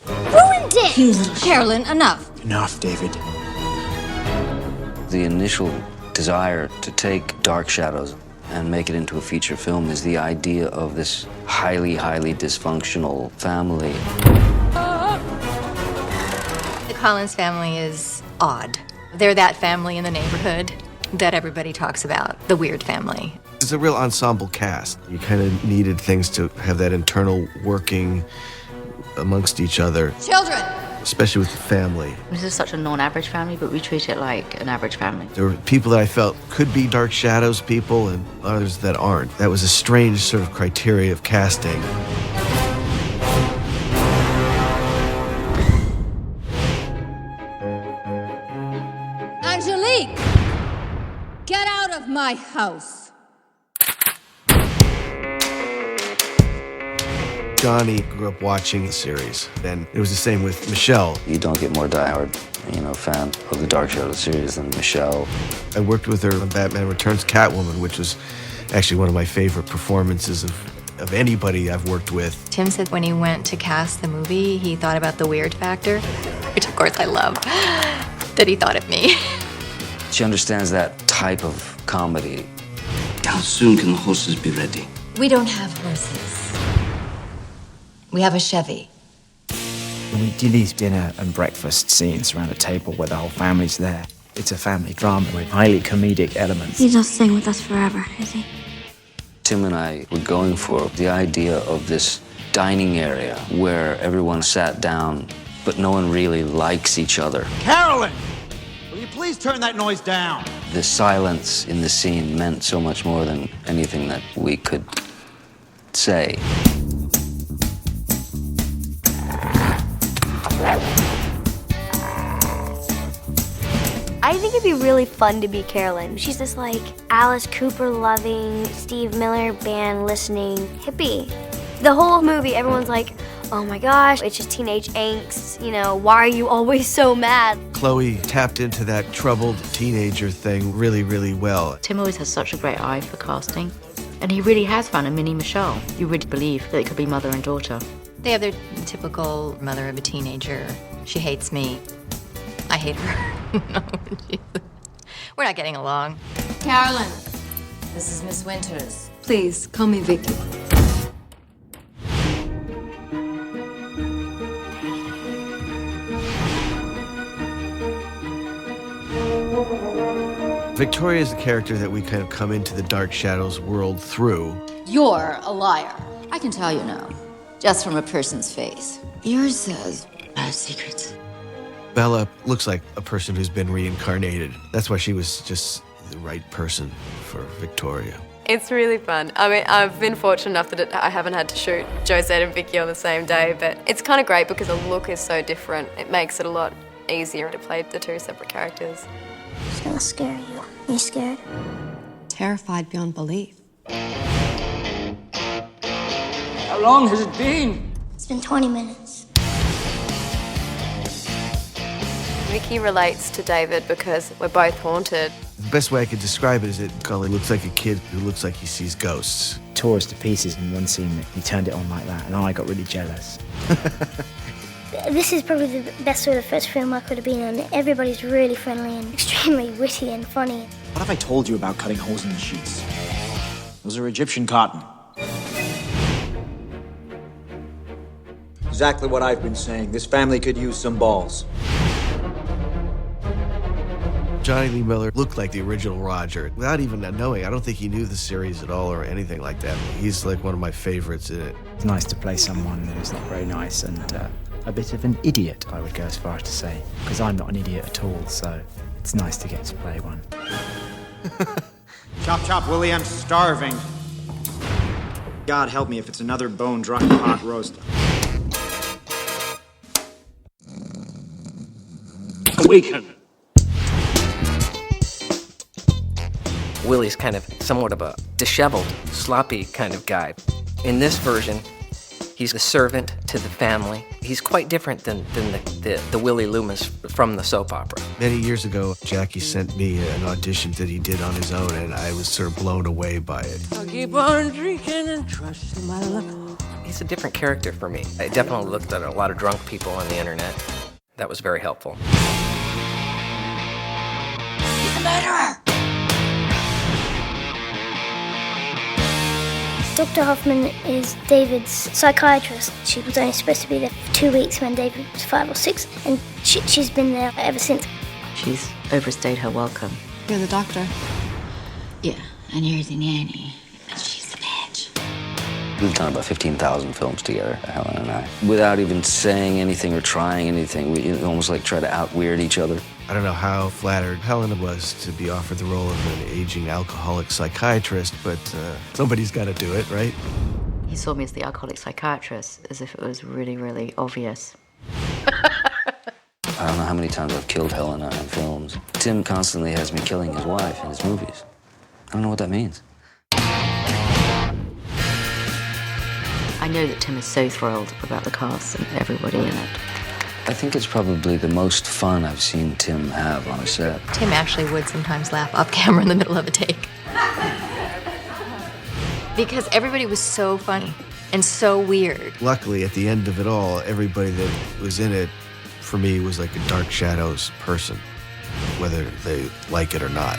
Ruined it! Carolyn, enough. Enough, David. The initial desire to take Dark Shadows and make it into a feature film is the idea of this highly, highly dysfunctional family. The Collins family is odd. They're that family in the neighborhood that everybody talks about, the weird family. It's a real ensemble cast. You kind of needed things to have that internal working amongst each other. Children! Especially with the family. This is such a non-average family, but we treat it like an average family. There were people that I felt could be Dark Shadows people and others that aren't. That was a strange sort of criteria of casting. Angelique! Get out of my house! Johnny grew up watching the series, and it was the same with Michelle. You don't get more diehard, fan of the Dark Shadows series than Michelle. I worked with her on Batman Returns Catwoman, which was actually one of my favorite performances of anybody I've worked with. Tim said when he went to cast the movie, he thought about the weird factor, which of course I love, that he thought of me. She understands that type of comedy. How soon can the horses be ready? We don't have horses. We have a Chevy. When we do these dinner and breakfast scenes around a table where the whole family's there, it's a family drama with highly comedic elements. He's not staying with us forever, is he? Tim and I were going for the idea of this dining area where everyone sat down, but no one really likes each other. Carolyn! Will you please turn that noise down? The silence in the scene meant so much more than anything that we could say. I think it'd be really fun to be Carolyn. She's this like Alice Cooper loving, Steve Miller band listening hippie. The whole movie, everyone's like, oh my gosh, it's just teenage angst, why are you always so mad? Chloe tapped into that troubled teenager thing really, really well. Tim always has such a great eye for casting, and he really has found a mini Michelle. You really believe that it could be mother and daughter. They have their typical mother of a teenager. She hates me. I hate her. No, we're not getting along. Carolyn, this is Miss Winters. Please, call me Vicky. Victoria is the character that we kind of come into the Dark Shadows world through. You're a liar. I can tell you now, just from a person's face. Yours says, I have secrets. Bella looks like a person who's been reincarnated. That's why she was just the right person for Victoria. It's really fun. I mean, I've been fortunate enough that I haven't had to shoot Josette and Vicky on the same day, but it's kind of great because the look is so different. It makes it a lot easier to play the two separate characters. It's gonna scare you. Are you scared? Terrified beyond belief. How long has it been? It's been 20 minutes. Vicky relates to David because we're both haunted. The best way I could describe it is that Cullen looks like a kid who looks like he sees ghosts. Tore us to pieces in one scene. He turned it on like that, and I got really jealous. This is probably the best sort of first film I could have been in. Everybody's really friendly and extremely witty and funny. What have I told you about cutting holes in the sheets? Those are Egyptian cotton. Exactly what I've been saying. This family could use some balls. Johnny Lee Miller looked like the original Roger. Without even knowing, I don't think he knew the series at all or anything like that. He's like one of my favorites in it. It's nice to play someone who's not very nice and a bit of an idiot, I would go as far as to say, because I'm not an idiot at all, so it's nice to get to play one. Chop, chop, Willie, I'm starving. God help me if it's another bone-dry hot roast. Awaken! Willie's kind of somewhat of a disheveled, sloppy kind of guy. In this version, he's the servant to the family. He's quite different than the Willie Loomis from the soap opera. Many years ago, Jackie sent me an audition that he did on his own, and I was sort of blown away by it. I'll keep on drinking and trusting my luck. He's a different character for me. I definitely looked at a lot of drunk people on the internet. That was very helpful. He's a murderer! Dr. Hoffman is David's psychiatrist. She was only supposed to be there for 2 weeks when David was 5 or 6, and she's been there ever since. She's overstayed her welcome. You're the doctor. Yeah, and you're the nanny. And she's the bitch. We've done about 15,000 films together, Helen and I. Without even saying anything or trying anything, we almost like try to out-weird each other. I don't know how flattered Helen was to be offered the role of an aging alcoholic psychiatrist, but somebody's got to do it, right? He saw me as the alcoholic psychiatrist, as if it was really, really obvious. I don't know how many times I've killed Helena in films. Tim constantly has me killing his wife in his movies. I don't know what that means. I know that Tim is so thrilled about the cast and everybody in it. I think it's probably the most fun I've seen Tim have on a set. Tim actually would sometimes laugh off camera in the middle of a take. Because everybody was so funny and so weird. Luckily, at the end of it all, everybody that was in it, for me, was like a Dark Shadows person, whether they like it or not.